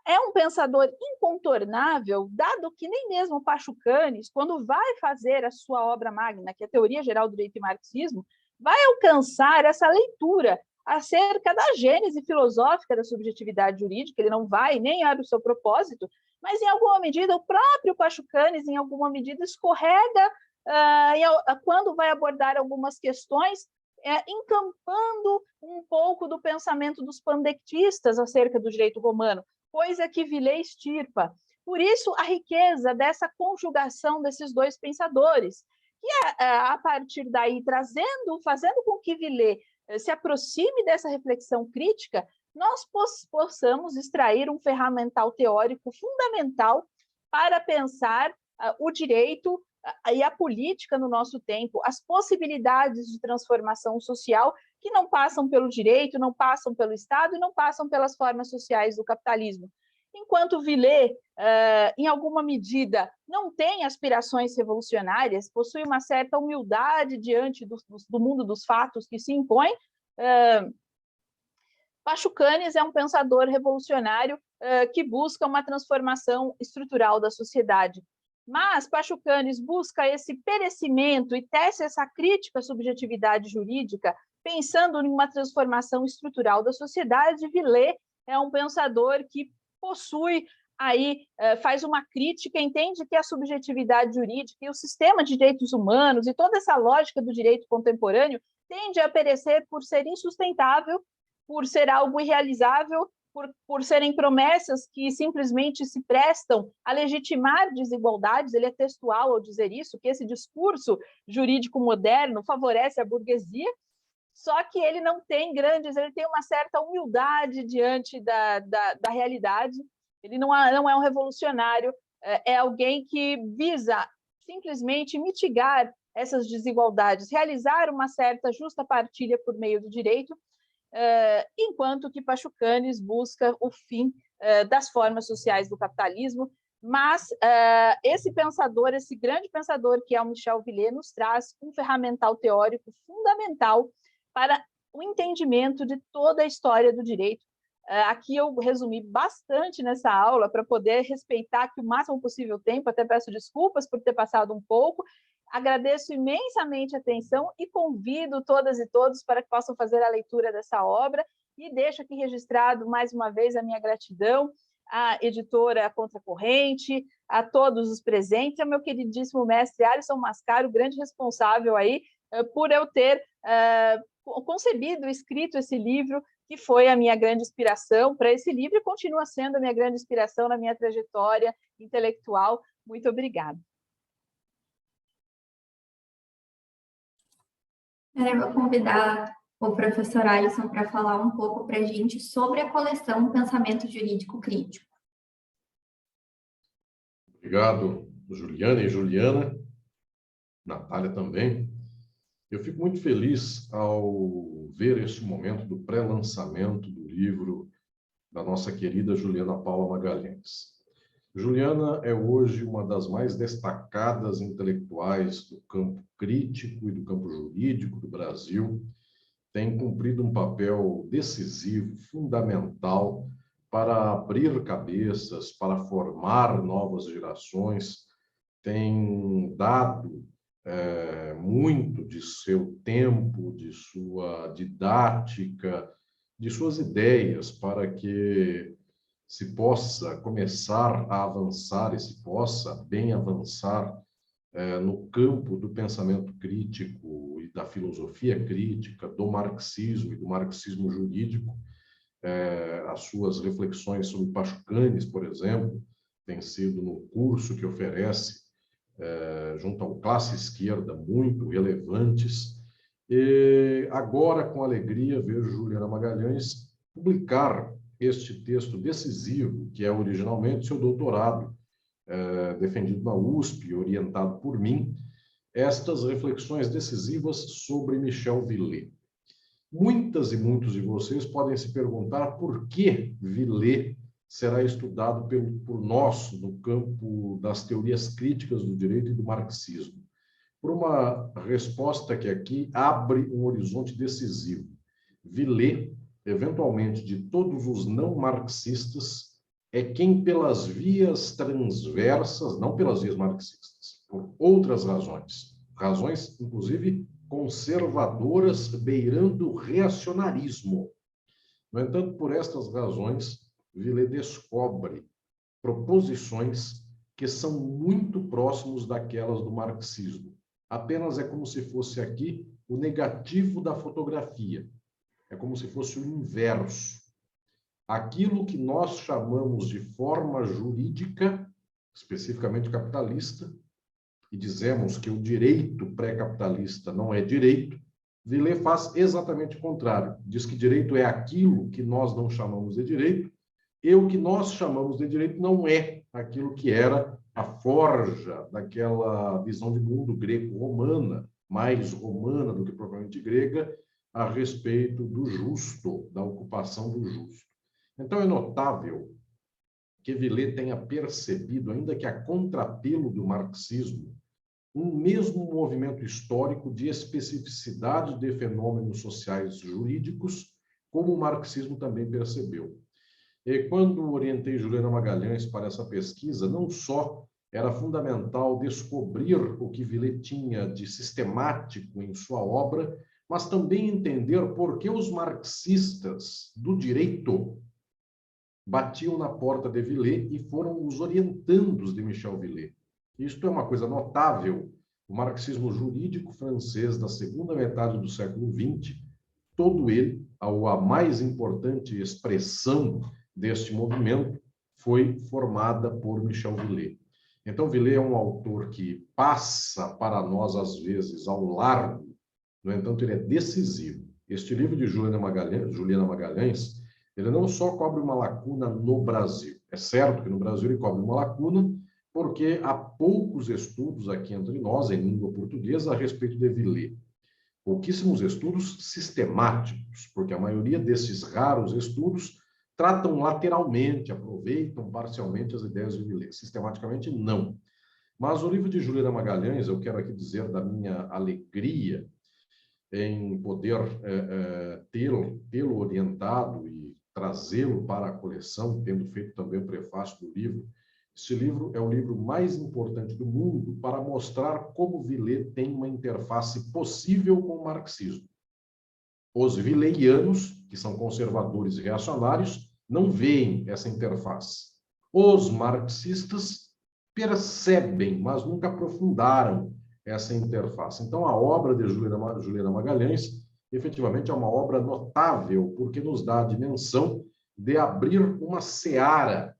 é um pensador incontornável, dado que nem mesmo Pashukanis, quando vai fazer a sua obra magna, que é a Teoria Geral do Direito e Marxismo, vai alcançar essa leitura acerca da gênese filosófica da subjetividade jurídica. Ele não vai, nem era o seu propósito, mas, em alguma medida, o próprio Pashukanis, em alguma medida, escorrega quando vai abordar algumas questões encampando um pouco do pensamento dos pandectistas acerca do direito romano, coisa que Villers extirpa. Por isso, a riqueza dessa conjugação desses dois pensadores, que a partir daí, fazendo com que Villers se aproxime dessa reflexão crítica, nós possamos extrair um ferramental teórico fundamental para pensar o direito e a política no nosso tempo, as possibilidades de transformação social que não passam pelo direito, não passam pelo Estado e não passam pelas formas sociais do capitalismo. Enquanto Villers, em alguma medida, não tem aspirações revolucionárias, possui uma certa humildade diante do mundo dos fatos que se impõe, Pachucanes é um pensador revolucionário que busca uma transformação estrutural da sociedade. Mas Pachucanes busca esse perecimento e tece essa crítica à subjetividade jurídica, pensando em uma transformação estrutural da sociedade. Villers é um pensador que possui aí, faz uma crítica, entende que a subjetividade jurídica e o sistema de direitos humanos e toda essa lógica do direito contemporâneo tende a perecer por ser insustentável, por ser algo irrealizável, por serem promessas que simplesmente se prestam a legitimar desigualdades. Ele é textual ao dizer isso, que esse discurso jurídico moderno favorece a burguesia, só que ele não tem ele tem uma certa humildade diante da realidade. Ele não é um revolucionário, é alguém que visa simplesmente mitigar essas desigualdades, realizar uma certa justa partilha por meio do direito, enquanto que Pachucanes busca o fim das formas sociais do capitalismo. Mas esse pensador, esse grande pensador que é o Michel Villers, nos traz um ferramental teórico fundamental para o entendimento de toda a história do direito. Aqui eu resumi bastante nessa aula para poder respeitar aqui o máximo possível o tempo, até peço desculpas por ter passado um pouco. Agradeço imensamente a atenção e convido todas e todos para que possam fazer a leitura dessa obra, e deixo aqui registrado mais uma vez a minha gratidão à editora Contracorrente, a todos os presentes, ao meu queridíssimo mestre Alisson Mascaro, grande responsável aí por eu ter concebido, escrito esse livro, que foi a minha grande inspiração para esse livro e continua sendo a minha grande inspiração na minha trajetória intelectual. Muito obrigada. Eu vou convidar o professor Alisson para falar um pouco para a gente sobre a coleção Pensamento Jurídico Crítico. Obrigado, Juliana e Juliana, Natália também. Eu fico muito feliz ao ver este momento do pré-lançamento do livro da nossa querida Juliana Paula Magalhães. Juliana é hoje uma das mais destacadas intelectuais do campo crítico e do campo jurídico do Brasil. Tem cumprido um papel decisivo, fundamental, para abrir cabeças, para formar novas gerações. Tem dado muito de seu tempo, de sua didática, de suas ideias, para que se possa começar a avançar e se possa bem avançar no campo do pensamento crítico e da filosofia crítica, do marxismo e do marxismo jurídico. As suas reflexões sobre Pachucanes, por exemplo, têm sido no curso que oferece junto ao Classe Esquerda, muito relevantes. E agora, com alegria, vejo Juliana Magalhães publicar este texto decisivo, que é originalmente seu doutorado, defendido na USP, orientado por mim, estas reflexões decisivas sobre Michel Villers. Muitas e muitos de vocês podem se perguntar por que Villers será estudado por nós no campo das teorias críticas do direito e do marxismo. Por uma resposta que aqui abre um horizonte decisivo. Villers, eventualmente de todos os não marxistas, é quem pelas vias transversas, não pelas vias marxistas, por outras razões inclusive conservadoras, beirando o reacionarismo. No entanto, por estas razões, Villers descobre proposições que são muito próximos daquelas do marxismo. apenas é como se fosse aqui o negativo da fotografia. É como se fosse o inverso. Aquilo que nós chamamos de forma jurídica, especificamente capitalista, e dizemos que o direito pré-capitalista não é direito, Villers faz exatamente o contrário. Diz que direito é aquilo que nós não chamamos de direito, e o que nós chamamos de direito não é aquilo que era a forja daquela visão de mundo greco-romana, mais romana do que propriamente grega, a respeito do justo, da ocupação do justo. Então, é notável que Villers tenha percebido, ainda que a contrapelo do marxismo, um mesmo movimento histórico de especificidade de fenômenos sociais jurídicos, como o marxismo também percebeu. E quando orientei Juliana Magalhães para essa pesquisa, não só era fundamental descobrir o que Villers tinha de sistemático em sua obra, mas também entender por que os marxistas do direito batiam na porta de Villers e foram os orientandos de Michel Villers. Isto é uma coisa notável. O marxismo jurídico francês da segunda metade do século XX, todo ele, a mais importante expressão deste movimento, foi formada por Michel Villers. Então, Villers é um autor que passa para nós, às vezes, ao largo, no entanto, ele é decisivo. Este livro de Juliana Magalhães, ele não só cobre uma lacuna no Brasil. É certo que no Brasil ele cobre uma lacuna, porque há poucos estudos aqui entre nós, em língua portuguesa, a respeito de Villers. Pouquíssimos estudos sistemáticos, porque a maioria desses raros estudos tratam lateralmente, aproveitam parcialmente as ideias de Villers. Sistematicamente, não. Mas o livro de Juliana Magalhães, eu quero aqui dizer da minha alegria em poder tê-lo orientado e trazê-lo para a coleção, tendo feito também o prefácio do livro. Esse livro é o livro mais importante do mundo para mostrar como Villers tem uma interface possível com o marxismo. Os villerianos, que são conservadores e reacionários, não veem essa interface. Os marxistas percebem, mas nunca aprofundaram essa interface. Então, a obra de Juliana Magalhães, efetivamente, é uma obra notável, porque nos dá a dimensão de abrir uma seara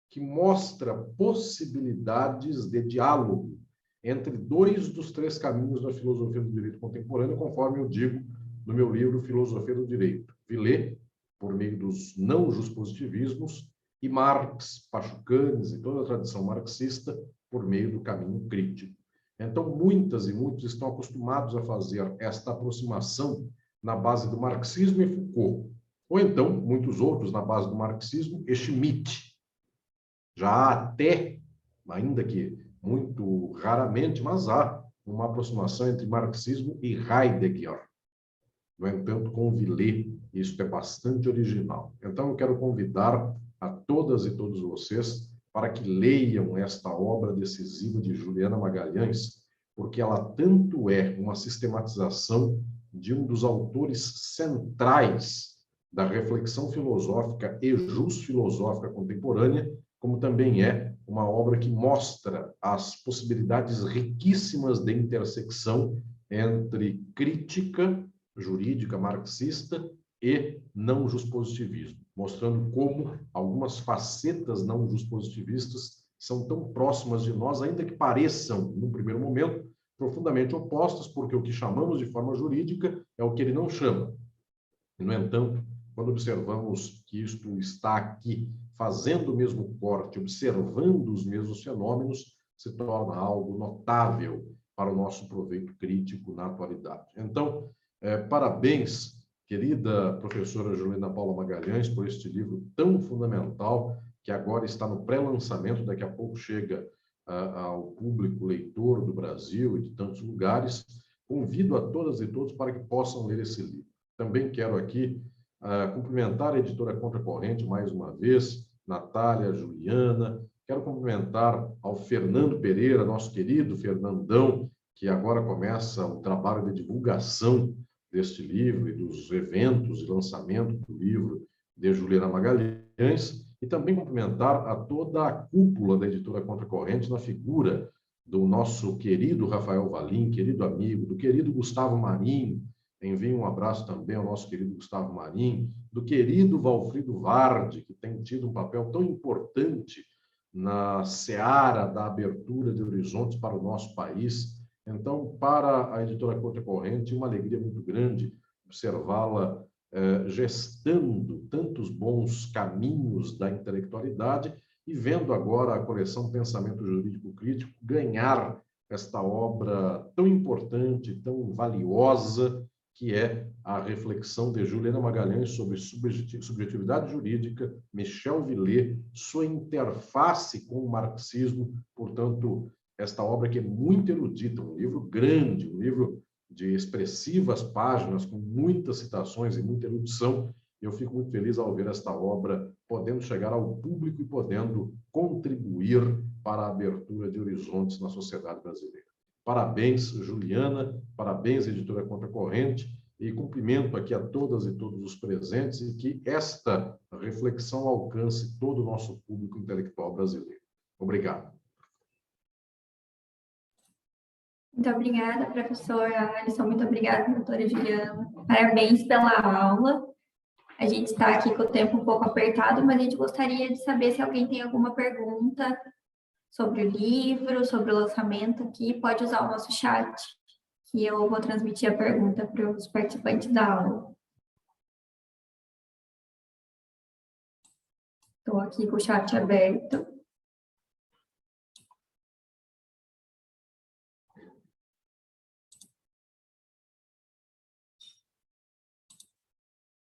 que mostra possibilidades de diálogo entre dois dos três caminhos da filosofia do direito contemporâneo, conforme eu digo no meu livro Filosofia do Direito. Villers, por meio dos não-juspositivismos, e Marx, Pachucanes e toda a tradição marxista, por meio do caminho crítico. Então, muitas e muitos estão acostumados a fazer esta aproximação na base do marxismo e Foucault, ou então, muitos outros na base do marxismo e Schmitt. Já há até, ainda que muito raramente, mas há uma aproximação entre marxismo e Heidegger. No entanto, com Villers, isso é bastante original. Então, eu quero convidar a todas e todos vocês para que leiam esta obra decisiva de Juliana Magalhães, porque ela tanto é uma sistematização de um dos autores centrais da reflexão filosófica e jus-filosófica contemporânea, como também é uma obra que mostra as possibilidades riquíssimas de intersecção entre crítica jurídica marxista e não juspositivismo, mostrando como algumas facetas não juspositivistas são tão próximas de nós, ainda que pareçam, no primeiro momento, profundamente opostas, porque o que chamamos de forma jurídica é o que ele não chama. E, no entanto, quando observamos que isto está aqui fazendo o mesmo corte, observando os mesmos fenômenos, se torna algo notável para o nosso proveito crítico na atualidade. Então, parabéns, querida professora Juliana Paula Magalhães, por este livro tão fundamental, que agora está no pré-lançamento, daqui a pouco chega ao público leitor do Brasil e de tantos lugares. Convido a todas e todos para que possam ler esse livro. Também quero aqui cumprimentar a editora Contracorrente mais uma vez, Natália, Juliana. Quero cumprimentar ao Fernando Pereira, nosso querido Fernandão, que agora começa o trabalho de divulgação deste livro e dos eventos de lançamento do livro de Juliana Magalhães, e também cumprimentar a toda a cúpula da editora Contracorrente, na figura do nosso querido Rafael Valim, querido amigo, do querido Gustavo Marinho, envio um abraço também ao nosso querido Gustavo Marinho, do querido Valfrido Vardi, que tem tido um papel tão importante na seara da abertura de horizontes para o nosso país. Então, para a editora Contracorrente, uma alegria muito grande observá-la gestando tantos bons caminhos da intelectualidade e vendo agora a coleção Pensamento Jurídico Crítico ganhar esta obra tão importante, tão valiosa, que é a reflexão de Juliana Magalhães sobre subjetividade jurídica, Michel Villet, sua interface com o marxismo. Portanto, esta obra que é muito erudita, um livro grande, um livro de expressivas páginas, com muitas citações e muita erudição. Eu fico muito feliz ao ver esta obra podendo chegar ao público e podendo contribuir para a abertura de horizontes na sociedade brasileira. Parabéns, Juliana, parabéns, editora Contracorrente, e cumprimento aqui a todas e todos os presentes e que esta reflexão alcance todo o nosso público intelectual brasileiro. Obrigado. Muito obrigada, professora Alisson. Muito obrigada, doutora Juliana. Parabéns pela aula. A gente está aqui com o tempo um pouco apertado, mas a gente gostaria de saber se alguém tem alguma pergunta sobre o livro, sobre o lançamento aqui. Pode usar o nosso chat, que eu vou transmitir a pergunta para os participantes da aula. Estou aqui com o chat aberto.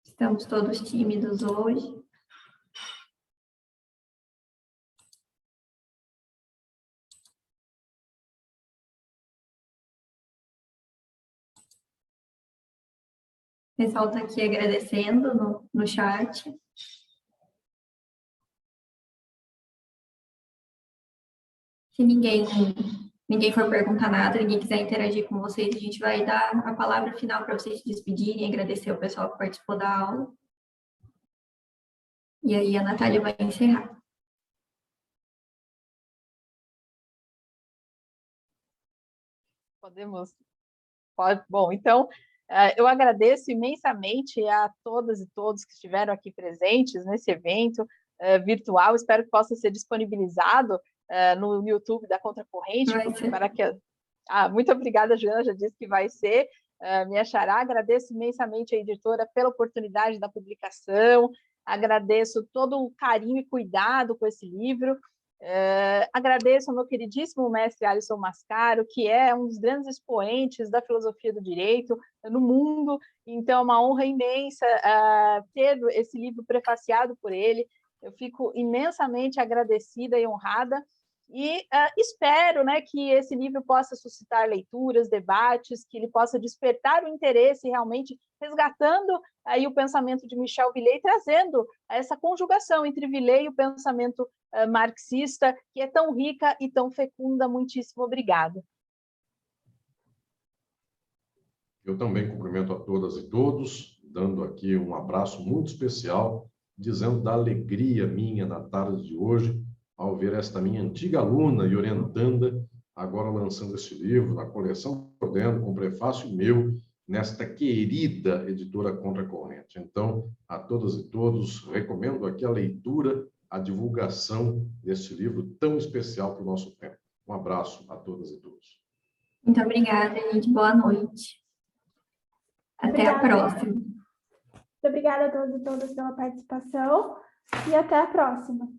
Estamos todos tímidos hoje. O pessoal está aqui agradecendo no chat. Se ninguém for perguntar nada, ninguém quiser interagir com vocês, a gente vai dar a palavra final para vocês se despedirem, agradecer ao pessoal que participou da aula. E aí a Natália vai encerrar. Pode. Bom, então, eu agradeço imensamente a todas e todos que estiveram aqui presentes nesse evento virtual. Espero que possa ser disponibilizado no YouTube da Contracorrente. Para que... muito obrigada, Juliana, já disse que vai ser. Me achará. Agradeço imensamente a editora pela oportunidade da publicação. Agradeço todo o carinho e cuidado com esse livro. Agradeço ao meu queridíssimo mestre Alisson Mascaro, que é um dos grandes expoentes da filosofia do direito no mundo. Então, é uma honra imensa ter esse livro prefaciado por ele. Eu fico imensamente agradecida e honrada. E espero, né, que esse livro possa suscitar leituras, debates, que ele possa despertar o interesse realmente, resgatando aí o pensamento de Michel Villet, trazendo essa conjugação entre Villet e o pensamento marxista, que é tão rica e tão fecunda. Muitíssimo obrigada. Eu também cumprimento a todas e todos, dando aqui um abraço muito especial, dizendo da alegria minha na tarde de hoje, ao ver esta minha antiga aluna e orientanda, agora lançando esse livro na coleção Podendo, com prefácio meu, nesta querida editora Contracorrente. Então, a todas e todos, recomendo aqui a leitura, a divulgação deste livro tão especial para o nosso tempo. Um abraço a todas e todos. Muito obrigada, gente. Boa noite. Até a próxima. Muito obrigada a todos e todas pela participação e até a próxima.